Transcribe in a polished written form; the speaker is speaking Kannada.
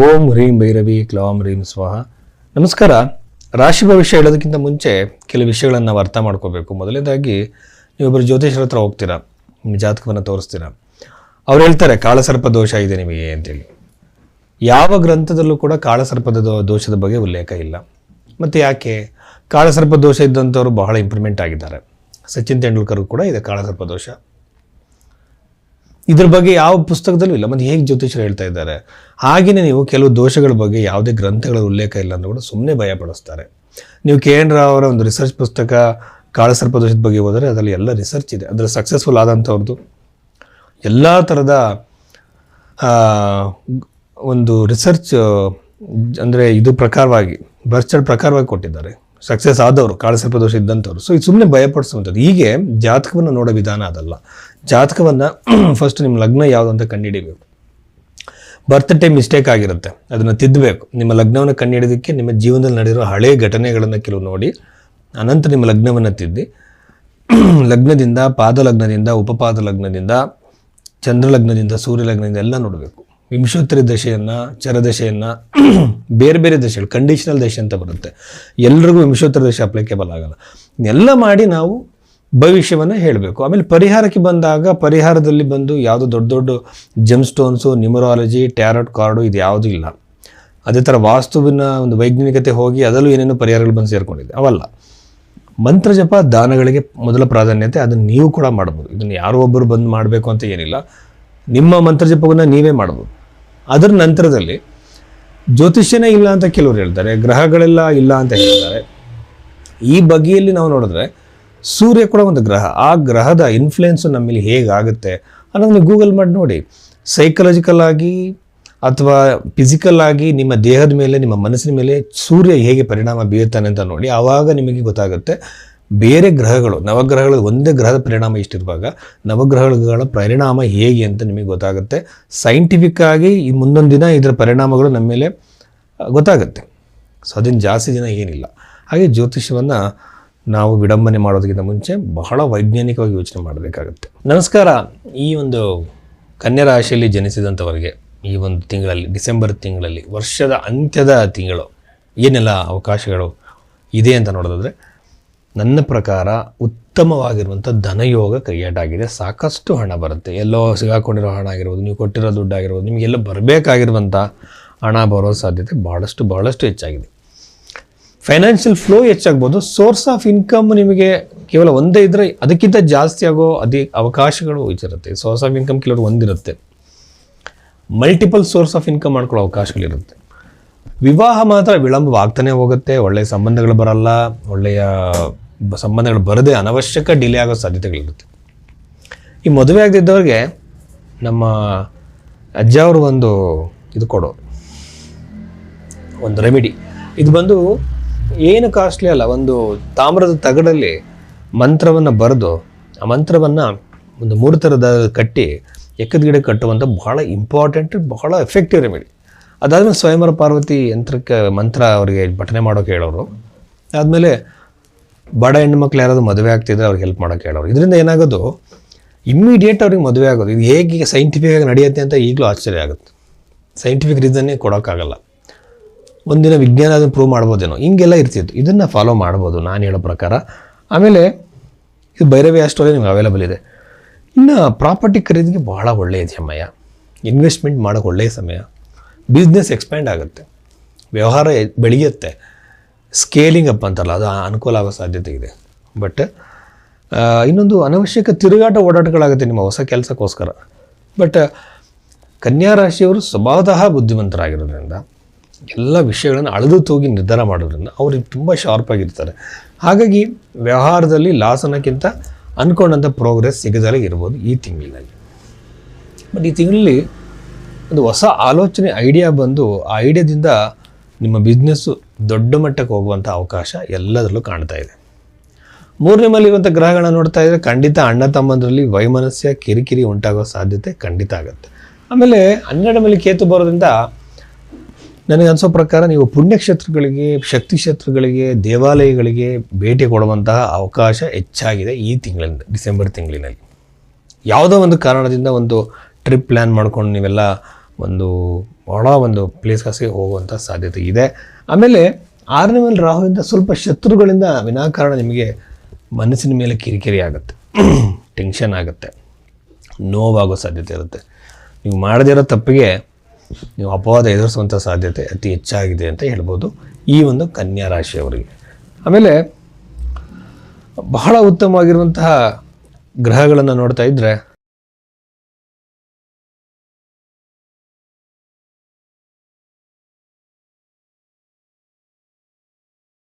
ಓಂ ಹ್ರೀಂ ಭೈರವಿ ಕ್ಲೌಂ ಹ್ರೀಂ ಸ್ವಾಹ. ನಮಸ್ಕಾರ. ರಾಶಿ ಭವಿಷ್ಯ ಹೇಳೋದಕ್ಕಿಂತ ಮುಂಚೆ ಕೆಲವು ವಿಷಯಗಳನ್ನು ನಾವು ಅರ್ಥ ಮಾಡ್ಕೋಬೇಕು. ಮೊದಲನೇದಾಗಿ ನೀವೊಬ್ಬರು ಜ್ಯೋತಿಷರ ಹತ್ರ ಹೋಗ್ತೀರಾ, ನಿಮ್ಮ ಜಾತಕವನ್ನು ತೋರಿಸ್ತೀರಾ. ಅವ್ರು ಹೇಳ್ತಾರೆ ಕಾಳಸರ್ಪ ದೋಷ ಇದೆ ನಿಮಗೆ ಅಂತೇಳಿ. ಯಾವ ಗ್ರಂಥದಲ್ಲೂ ಕೂಡ ಕಾಳಸರ್ಪದ ದೋಷದ ಬಗ್ಗೆ ಉಲ್ಲೇಖ ಇಲ್ಲ. ಮತ್ತು ಯಾಕೆ? ಕಾಳಸರ್ಪ ದೋಷ ಇದ್ದಂಥವ್ರು ಬಹಳ ಇಂಪ್ರೂವ್ಮೆಂಟ್ ಆಗಿದ್ದಾರೆ. ಸಚಿನ್ ತೆಂಡೂಲ್ಕರ್ ಕೂಡ ಇದೆ ಕಾಳಸರ್ಪ ದೋಷ. ಇದ್ರ ಬಗ್ಗೆ ಯಾವ ಪುಸ್ತಕದಲ್ಲೂ ಇಲ್ಲ. ಮತ್ತು ಹೇಗೆ ಜ್ಯೋತಿಷರು ಹೇಳ್ತಾ ಇದ್ದಾರೆ? ಹಾಗೆಯೇ ನೀವು ಕೆಲವು ದೋಷಗಳ ಬಗ್ಗೆ ಯಾವುದೇ ಗ್ರಂಥಗಳ ಉಲ್ಲೇಖ ಇಲ್ಲ ಅಂತ ಕೂಡ ಸುಮ್ಮನೆ ಭಯಪಡಿಸ್ತಾರೆ. ನೀವು KN ರಾವ್ ಅವರ ಒಂದು ರಿಸರ್ಚ್ ಪುಸ್ತಕ ಕಾಳಸರ್ಪ ದೋಷದ ಬಗ್ಗೆ ಹೋದರೆ ಅದರಲ್ಲಿ ಎಲ್ಲ ರಿಸರ್ಚ್ ಇದೆ. ಅದರ ಸಕ್ಸಸ್ಫುಲ್ ಆದಂಥವ್ರದ್ದು ಎಲ್ಲ ಥರದ ಒಂದು ರಿಸರ್ಚ್ ಅಂದರೆ ಇದು ಪ್ರಕಾರವಾಗಿ ಬರ್ಚರ್ಡ್ ಪ್ರಕಾರವಾಗಿ ಕೊಟ್ಟಿದ್ದಾರೆ. ಸಕ್ಸಸ್ ಆದವರು ಕಾಳಸರ್ಪ ದೋಷ ಇದ್ದಂಥವ್ರು. ಸೊ ಇದು ಸುಮ್ಮನೆ ಭಯಪಡಿಸುವಂಥದ್ದು. ಹೀಗೆ ಜಾತಕವನ್ನು ನೋಡೋ ವಿಧಾನ ಅದಲ್ಲ. ಜಾತಕವನ್ನು ಫಸ್ಟ್ ನಿಮ್ಮ ಲಗ್ನ ಯಾವುದು ಅಂತ ಕಂಡುಹಿಡಿಬೇಕು. ಬರ್ತ್ ಟೈಮ್ ಮಿಸ್ಟೇಕ್ ಆಗಿರುತ್ತೆ, ಅದನ್ನು ತಿದ್ದಬೇಕು. ನಿಮ್ಮ ಲಗ್ನವನ್ನು ಕಂಡುಹಿಡಿಯೋದಕ್ಕೆ ನಿಮ್ಮ ಜೀವನದಲ್ಲಿ ನಡೆದಿರೋ ಹಳೆಯ ಘಟನೆಗಳನ್ನು ಕೆಲವು ನೋಡಿ ಅನಂತರ ನಿಮ್ಮ ಲಗ್ನವನ್ನು ತಿದ್ದಿ ಲಗ್ನದಿಂದ ಪಾದ ಲಗ್ನದಿಂದ ಉಪಪಾದ ಲಗ್ನದಿಂದ ಚಂದ್ರ ಲಗ್ನದಿಂದ ಸೂರ್ಯ ಲಗ್ನದಿಂದ ಎಲ್ಲ ನೋಡಬೇಕು. ವಿಂಶೋತ್ತರಿ ದಶೆಯನ್ನು ಚರದಶೆಯನ್ನು ಬೇರೆ ಬೇರೆ ದಶೆಗಳು ಕಂಡೀಷನಲ್ ದಶೆ ಅಂತ ಬರುತ್ತೆ. ಎಲ್ರಿಗೂ ವಿಂಶೋತ್ತರಿ ದಶೆ ಅಪ್ಲಿಕೇಬಲ್ ಆಗಲ್ಲ. ಎಲ್ಲ ಮಾಡಿ ನಾವು ಭವಿಷ್ಯವನ್ನು ಹೇಳಬೇಕು. ಆಮೇಲೆ ಪರಿಹಾರಕ್ಕೆ ಬಂದಾಗ ಪರಿಹಾರದಲ್ಲಿ ಬಂದು ಯಾವುದೋ ದೊಡ್ಡ ದೊಡ್ಡ GeM stones, numerology, tarot card ಇದು ಯಾವುದೂ ಇಲ್ಲ. ಅದೇ ಥರ ವಾಸ್ತುವಿನ ಒಂದು ವೈಜ್ಞಾನಿಕತೆ ಹೋಗಿ ಅದರಲ್ಲೂ ಏನೇನೋ ಪರಿಹಾರಗಳು ಬಂದು ಸೇರಿಕೊಂಡಿದೆ, ಅವಲ್ಲ. ಮಂತ್ರ ಜಪ ದಾನಗಳಿಗೆ ಮೊದಲ ಪ್ರಾಧಾನ್ಯತೆ. ಅದನ್ನು ನೀವು ಕೂಡ ಮಾಡ್ಬೋದು. ಇದನ್ನು ಯಾರೋ ಒಬ್ಬರು ಬಂದು ಮಾಡಬೇಕು ಅಂತ ಏನಿಲ್ಲ. ನಿಮ್ಮ ಮಂತ್ರ ಜಪವನ್ನು ನೀವೇ ಮಾಡ್ಬೋದು. ಅದರ ನಂತರದಲ್ಲಿ ಜ್ಯೋತಿಷ್ಯನೇ ಇಲ್ಲ ಅಂತ ಕೆಲವರು ಹೇಳ್ತಾರೆ, ಗ್ರಹಗಳೆಲ್ಲ ಇಲ್ಲ ಅಂತ ಹೇಳ್ತಾರೆ. ಈ ಬಗೆಯಲ್ಲಿ ನಾವು ನೋಡಿದ್ರೆ ಸೂರ್ಯ ಕೂಡ ಒಂದು ಗ್ರಹ. ಆ ಗ್ರಹದ ಇನ್ಫ್ಲುಯೆನ್ಸು ನಮ್ಮಲ್ಲಿ ಹೇಗಾಗುತ್ತೆ ಅನ್ನೋದನ್ನು ಗೂಗಲ್ ಮಾಡಿ ನೋಡಿ. ಸೈಕಲಾಜಿಕಲ್ ಆಗಿ ಅಥವಾ ಫಿಸಿಕಲ್ ಆಗಿ ನಿಮ್ಮ ದೇಹದ ಮೇಲೆ, ನಿಮ್ಮ ಮನಸ್ಸಿನ ಮೇಲೆ ಸೂರ್ಯ ಹೇಗೆ ಪರಿಣಾಮ ಬೀರ್ತಾನೆ ಅಂತ ನೋಡಿ. ಆವಾಗ ನಿಮಗೆ ಗೊತ್ತಾಗುತ್ತೆ ಬೇರೆ ಗ್ರಹಗಳು, ನವಗ್ರಹಗಳು ಒಂದೇ ಗ್ರಹದ ಪರಿಣಾಮ ಇಷ್ಟಿರುವಾಗ ನವಗ್ರಹಗಳ ಪರಿಣಾಮ ಹೇಗೆ ಅಂತ ನಿಮಗೆ ಗೊತ್ತಾಗುತ್ತೆ. ಸೈಂಟಿಫಿಕ್ ಆಗಿ ಈ ಮುಂದೊಂದು ದಿನ ಇದರ ಪರಿಣಾಮಗಳು ನಮ್ಮ ಮೇಲೆ ಗೊತ್ತಾಗುತ್ತೆ. ಸೊ ಅದನ್ನು ಜಾಸ್ತಿ ದಿನ ಏನಿಲ್ಲ. ಹಾಗೆ ಜ್ಯೋತಿಷ್ಯವನ್ನು ನಾವು ವಿಡಂಬನೆ ಮಾಡೋದಕ್ಕಿಂತ ಮುಂಚೆ ಬಹಳ ವೈಜ್ಞಾನಿಕವಾಗಿ ಯೋಚನೆ ಮಾಡಬೇಕಾಗುತ್ತೆ. ನಮಸ್ಕಾರ. ಈ ಒಂದು ಕನ್ಯಾ ರಾಶಿಯಲ್ಲಿ ಜನಿಸಿದಂಥವರಿಗೆ ಈ ಒಂದು ತಿಂಗಳಲ್ಲಿ, ಡಿಸೆಂಬರ್ ತಿಂಗಳಲ್ಲಿ, ವರ್ಷದ ಅಂತ್ಯದ ತಿಂಗಳು ಏನೆಲ್ಲ ಅವಕಾಶಗಳು ಇದೆ ಅಂತ ನೋಡೋದಾದರೆ, ನನ್ನ ಪ್ರಕಾರ ಉತ್ತಮವಾಗಿರುವಂಥ ಧನಯೋಗ ಕ್ರಿಯೇಟ್ ಆಗಿದೆ. ಸಾಕಷ್ಟು ಹಣ ಬರುತ್ತೆ. ಎಲ್ಲೋ ಸಿಗಾಕೊಂಡಿರೋ ಹಣ ಆಗಿರ್ಬೋದು, ನೀವು ಕೊಟ್ಟಿರೋ ದುಡ್ಡು ಆಗಿರ್ಬೋದು, ನಿಮಗೆಲ್ಲ ಬರಬೇಕಾಗಿರುವಂಥ ಹಣ ಬರೋ ಸಾಧ್ಯತೆ ಬಹಳಷ್ಟು ಹೆಚ್ಚಾಗಿದೆ. ಫೈನಾನ್ಷಿಯಲ್ ಫ್ಲೋ ಹೆಚ್ಚಾಗ್ಬೋದು. ಸೋರ್ಸ್ ಆಫ್ ಇನ್ಕಮ್ ನಿಮಗೆ ಕೇವಲ ಒಂದೇ ಇದ್ದರೆ ಅದಕ್ಕಿಂತ ಜಾಸ್ತಿ ಆಗೋ ಅವಕಾಶಗಳು ಇರುತ್ತೆ. ಸೋರ್ಸ್ ಆಫ್ ಇನ್ಕಮ್ ಕೆಲವರು ಒಂದಿರುತ್ತೆ, ಮಲ್ಟಿಪಲ್ ಸೋರ್ಸ್ ಆಫ್ ಇನ್ಕಮ್ ಮಾಡ್ಕೊಳ್ಳೋ ಅವಕಾಶಗಳಿರುತ್ತೆ. ವಿವಾಹ ಮಾತ್ರ ವಿಳಂಬವಾಗ್ತಾನೆ ಹೋಗುತ್ತೆ. ಒಳ್ಳೆಯ ಸಂಬಂಧಗಳು ಬರಲ್ಲ. ಒಳ್ಳೆಯ ಸಂಬಂಧಗಳು ಬರದೆ ಅನವಶ್ಯಕ ಡಿಲೇ ಆಗೋ ಸಾಧ್ಯತೆಗಳಿರುತ್ತೆ. ಈ ಮದುವೆ ಆಗದಿದ್ದವ್ರಿಗೆ ನಮ್ಮ ಅಜ್ಜ ಅವರು ಇದು ಕೊಡೋರು, ಒಂದು ರೆಮಿಡಿ. ಇದು ಬಂದು ಏನು ಕಾಸ್ಟ್ಲಿ ಅಲ್ಲ. ಒಂದು ತಾಮ್ರದ ತಗಡಲ್ಲಿ ಮಂತ್ರವನ್ನು ಬರೆದು ಆ ಮಂತ್ರವನ್ನು ಒಂದು 3 ಥರದ ಕಟ್ಟಿ ಎಕ್ಕದ ಗಿಡ ಕಟ್ಟುವಂಥ ಬಹಳ ಇಂಪಾರ್ಟೆಂಟ್, ಬಹಳ ಎಫೆಕ್ಟಿವ್ ರೆಮಿಡಿ. ಅದಾದಮೇಲೆ ಸ್ವಯಂವರ ಪಾರ್ವತಿ ಯಂತ್ರಕ್ಕೆ ಮಂತ್ರ ಅವರಿಗೆ ಪಠನೆ ಮಾಡೋಕೆ ಹೇಳೋರು. ಆದಮೇಲೆ ಬಡ ಹೆಣ್ಣುಮಕ್ಳು ಯಾರಾದರೂ ಮದುವೆ ಆಗ್ತಿದ್ರೆ ಅವ್ರಿಗೆ ಹೆಲ್ಪ್ ಮಾಡೋಕೆ ಹೇಳೋರು. ಇದರಿಂದ ಏನಾಗೋದು, ಇಮ್ಮಿಡಿಯೇಟ್ ಅವ್ರಿಗೆ ಮದುವೆ ಆಗೋದು. ಇದು ಹೇಗೆ ಸೈಂಟಿಫಿಕಾಗಿ ನಡೆಯುತ್ತೆ ಅಂತ ಈಗಲೂ ಆಶ್ಚರ್ಯ ಆಗುತ್ತೆ. ಸೈಂಟಿಫಿಕ್ ರೀಸನ್ನೇ ಕೊಡೋಕ್ಕಾಗಲ್ಲ. ಒಂದಿನ ವಿಜ್ಞಾನ ಅದನ್ನು ಪ್ರೂವ್ ಮಾಡ್ಬೋದೇನೋ, ಹಿಂಗೆಲ್ಲ ಇರ್ತಿತ್ತು. ಇದನ್ನು ಫಾಲೋ ಮಾಡ್ಬೋದು ನಾನು ಹೇಳೋ ಪ್ರಕಾರ. ಆಮೇಲೆ ಇದು ಭೈರವಿ ಅಷ್ಟೊಂದೇ ನಿಮ್ಗೆ ಅವೈಲೇಬಲ್ ಇದೆ. ಇನ್ನು ಪ್ರಾಪರ್ಟಿ ಖರೀದಿಗೆ ಬಹಳ ಒಳ್ಳೆಯ ಸಮಯ, ಇನ್ವೆಸ್ಟ್ಮೆಂಟ್ ಮಾಡೋಕ್ಕೆ ಒಳ್ಳೆಯ ಸಮಯ. ಬಿಸ್ನೆಸ್ ಎಕ್ಸ್ಪ್ಯಾಂಡ್ ಆಗುತ್ತೆ, ವ್ಯವಹಾರ ಬೆಳೆಯುತ್ತೆ, ಸ್ಕೇಲಿಂಗ್ ಅಪ್ ಅಂತಲ್ಲ, ಅದು ಅನುಕೂಲ ಆಗೋ ಸಾಧ್ಯತೆ ಇದೆ. ಬಟ್ ಇನ್ನೊಂದು ಅನವಶ್ಯಕ ತಿರುಗಾಟ ಓಡಾಟಗಳಾಗುತ್ತೆ ನಿಮ್ಮ ಹೊಸ ಕೆಲಸಕ್ಕೋಸ್ಕರ. ಬಟ್ ಕನ್ಯಾ ರಾಶಿಯವರು ಸ್ವಭಾವತಃ ಬುದ್ಧಿವಂತರಾಗಿರೋದ್ರಿಂದ, ಎಲ್ಲ ವಿಷಯಗಳನ್ನು ಅಳೆದು ತೂಗಿ ನಿರ್ಧಾರ ಮಾಡೋದ್ರಿಂದ ಅವ್ರಿಗೆ ತುಂಬ ಶಾರ್ಪಾಗಿರ್ತಾರೆ. ಹಾಗಾಗಿ ವ್ಯವಹಾರದಲ್ಲಿ ಲಾಸ್ ಅನ್ನೋಕ್ಕಿಂತ ಅಂದ್ಕೊಂಡಂಥ ಪ್ರೋಗ್ರೆಸ್ ಸಿಗದಲ್ಲೇ ಇರ್ಬೋದು ಈ ತಿಂಗಳಿನಲ್ಲಿ. ಬಟ್ ಈ ತಿಂಗಳಲ್ಲಿ ಒಂದು ಹೊಸ ಆಲೋಚನೆ, ಐಡಿಯಾ ಬಂದು ಆ ಐಡಿಯಾದಿಂದ ನಿಮ್ಮ ಬಿಸ್ನೆಸ್ಸು ದೊಡ್ಡ ಮಟ್ಟಕ್ಕೆ ಹೋಗುವಂಥ ಅವಕಾಶ ಎಲ್ಲದರಲ್ಲೂ ಕಾಣ್ತಾ ಇದೆ. 3ನೇ ಮನೆಯಲ್ಲಿರುವಂಥ ಗ್ರಹಗಳನ್ನ ನೋಡ್ತಾ ಇದ್ದರೆ ಖಂಡಿತ ಅಣ್ಣ ತಮ್ಮಂದರಲ್ಲಿ ವೈಮನಸ್ಯ, ಕಿರಿಕಿರಿ ಉಂಟಾಗೋ ಸಾಧ್ಯತೆ ಖಂಡಿತ ಆಗುತ್ತೆ. ಆಮೇಲೆ 12ನೇ ಮನೆ ಕೇತು ಬರೋದ್ರಿಂದ ನನಗೆ ಅನಿಸೋ ಪ್ರಕಾರ ನೀವು ಪುಣ್ಯಕ್ಷೇತ್ರಗಳಿಗೆ, ಶಕ್ತಿ ಕ್ಷೇತ್ರಗಳಿಗೆ, ದೇವಾಲಯಗಳಿಗೆ ಭೇಟಿ ಕೊಡುವಂತಹ ಅವಕಾಶ ಹೆಚ್ಚಾಗಿದೆ ಈ ತಿಂಗಳಿಂದ, ಡಿಸೆಂಬರ್ ತಿಂಗಳಿನಲ್ಲಿ. ಯಾವುದೋ ಒಂದು ಕಾರಣದಿಂದ ಒಂದು ಟ್ರಿಪ್ ಪ್ಲ್ಯಾನ್ ಮಾಡ್ಕೊಂಡು ನೀವೆಲ್ಲ ಒಂದು ಭಾಳ ಒಂದು ಪ್ಲೇಸ್ಗೆ ಹೋಗುವಂಥ ಸಾಧ್ಯತೆ ಇದೆ. ಆಮೇಲೆ 6ನೇ ಮನೇಲಿ ರಾಹುವಿಂದ ಸ್ವಲ್ಪ ಶತ್ರುಗಳಿಂದ ವಿನಾಕಾರಣ ನಿಮಗೆ ಮನಸ್ಸಿನ ಮೇಲೆ ಕಿರಿಕಿರಿ ಆಗುತ್ತೆ, ಟೆನ್ಷನ್ ಆಗುತ್ತೆ, ನೋವಾಗೋ ಸಾಧ್ಯತೆ ಇರುತ್ತೆ. ನೀವು ಮಾಡದಿರೋ ತಪ್ಪಿಗೆ ನೀವು ಅಪವಾದ ಎದುರಿಸುವಂಥ ಸಾಧ್ಯತೆ ಅತಿ ಹೆಚ್ಚಾಗಿದೆ ಅಂತ ಹೇಳ್ಬೋದು ಈ ಒಂದು ಕನ್ಯಾ ರಾಶಿಯವರಿಗೆ. ಆಮೇಲೆ ಬಹಳ ಉತ್ತಮವಾಗಿರುವಂತಹ ಗ್ರಹಗಳನ್ನು ನೋಡ್ತಾ ಇದ್ದರೆ